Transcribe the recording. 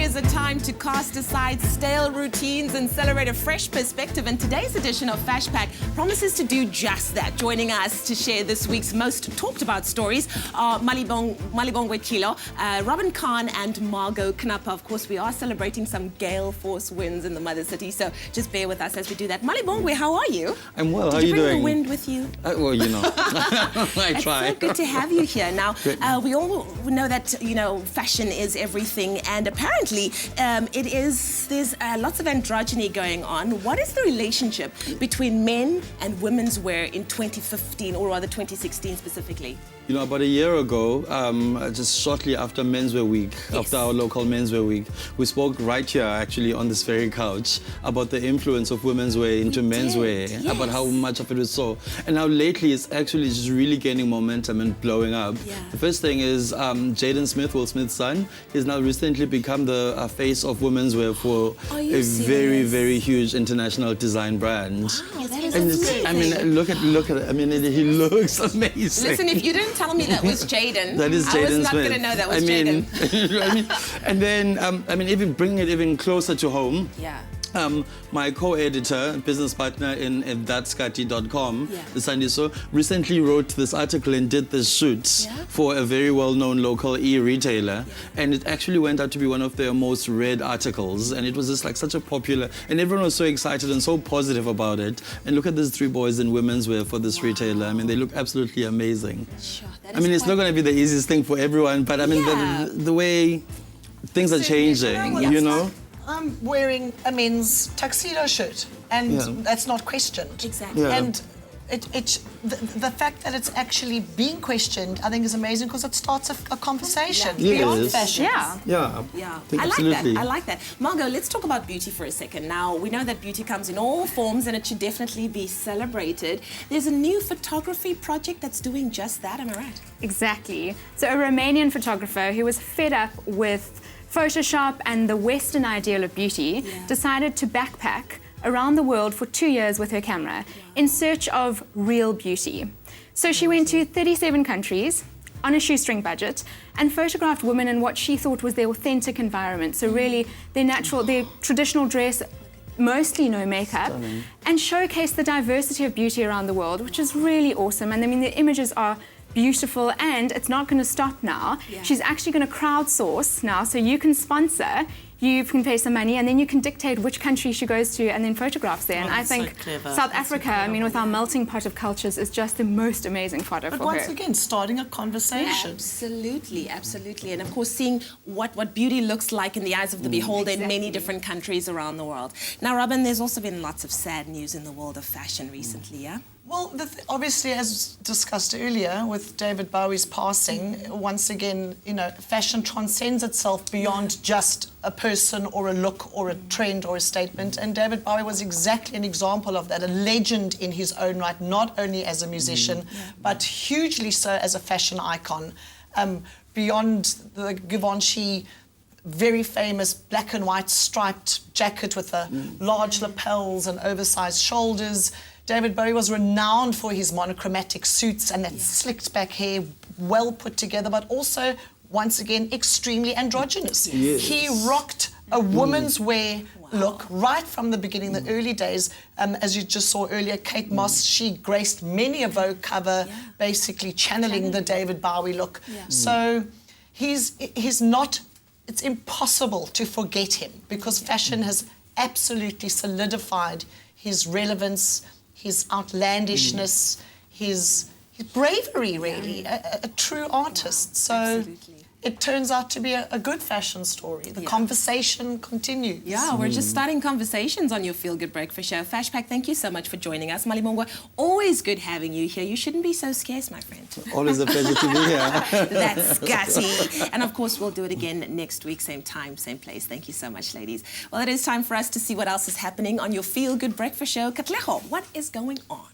is a time to cast aside stale routines and celebrate a fresh perspective. And today's edition of Fash Pack promises to do just that. Joining us to share this week's most talked about stories are Malibongwe Tyilo, Robynne, Kahn and Margaux, Knuppe. Of course, we are celebrating some gale force winds in the mother city, so just bear with us as we do that. Malibongwe, how are you? I'm well. How are you doing? Did you bring the wind with you? Well, you know, I try. It's so good to have you here. Now, we all know that, you know, fashion is everything, and apparently there's lots of androgyny going on. What is the relationship between men and women's wear in 2015, or rather 2016 specifically? You know, about a year ago, just shortly after Menswear Week, after our local Menswear Week, we spoke right here, actually, on this very couch, about the influence of women's wear into menswear, about how much of it was so. And now lately, it's actually just really gaining momentum and blowing up. Yeah. The first thing is Jaden Smith, Will Smith's son, has now recently become the face of women's wear for a very, very huge international design brand. Wow, that is amazing. I mean, look at it. I mean, he looks amazing. Listen, if you didn't tell me that was Jaden, that is Jaden I was not Smith. going to know that was Jaden. And then, I mean, even bringing it even closer to home. Yeah. My co-editor, business partner in thatskati.com, the Sunday Show, recently wrote this article and did this shoot for a very well-known local e-retailer, and it actually went out to be one of their most read articles, and it was just like such a popular, and everyone was so excited and so positive about it. And look at these three boys in women's wear for this retailer. I mean, they look absolutely amazing. Sure, I mean, it's not going to be the easiest thing for everyone, but I mean, the way things are changing, you know? I'm wearing a men's tuxedo shirt, and that's not questioned. Exactly. Yeah. And the fact that it's actually being questioned, I think, is amazing, because it starts a conversation beyond fashion. Yeah. I like absolutely. that. I like that. Margaux, let's talk about beauty for a second. Now, we know that beauty comes in all forms, and it should definitely be celebrated. There's a new photography project that's doing just that. Am I right? Exactly. So a Romanian photographer who was fed up with Photoshop and the Western ideal of beauty decided to backpack around the world for 2 years with her camera in search of real beauty. So she went to 37 countries on a shoestring budget and photographed women in what she thought was their authentic environment. So really their traditional dress, mostly no makeup, and showcased the diversity of beauty around the world, which is really awesome. And I mean, the images are beautiful, and it's not going to stop now. She's actually going to crowdsource now, so you can sponsor, you can pay some money, and then you can dictate which country she goes to and then photographs there. And I think South Africa, I mean, with our melting pot of cultures, is just the most amazing photo for her. But once again, starting a conversation. Absolutely, absolutely. And of course, seeing what beauty looks like in the eyes of the beholder in many different countries around the world. Now, Robynne, there's also been lots of sad news in the world of fashion recently, yeah? Well, obviously, as discussed earlier, with David Bowie's passing, once again, you know, fashion transcends itself beyond just a person or a look or a trend or a statement. And David Bowie was exactly an example of that, a legend in his own right, not only as a musician, but hugely so as a fashion icon. Beyond the Givenchy very famous black and white striped jacket with the large lapels and oversized shoulders, David Bowie was renowned for his monochromatic suits and that slicked back hair, well put together, but also, once again, extremely androgynous. He rocked a woman's wear look right from the beginning, the early days. As you just saw earlier, Kate Moss, she graced many a Vogue cover, basically channeling the David Bowie look. So he's not, it's impossible to forget him, because fashion has absolutely solidified his relevance, his outlandishness, his bravery, really, a true artist. So it turns out to be a good fashion story. The conversation continues. Yeah, we're just starting conversations on your Feel Good Breakfast show. Fash Pack, thank you so much for joining us. Malibongwe, always good having you here. You shouldn't be so scarce, my friend. Always a pleasure to be here. That's gutty. And of course, we'll do it again next week, same time, same place. Thank you so much, ladies. Well, it is time for us to see what else is happening on your Feel Good Breakfast show. Katlego, what is going on?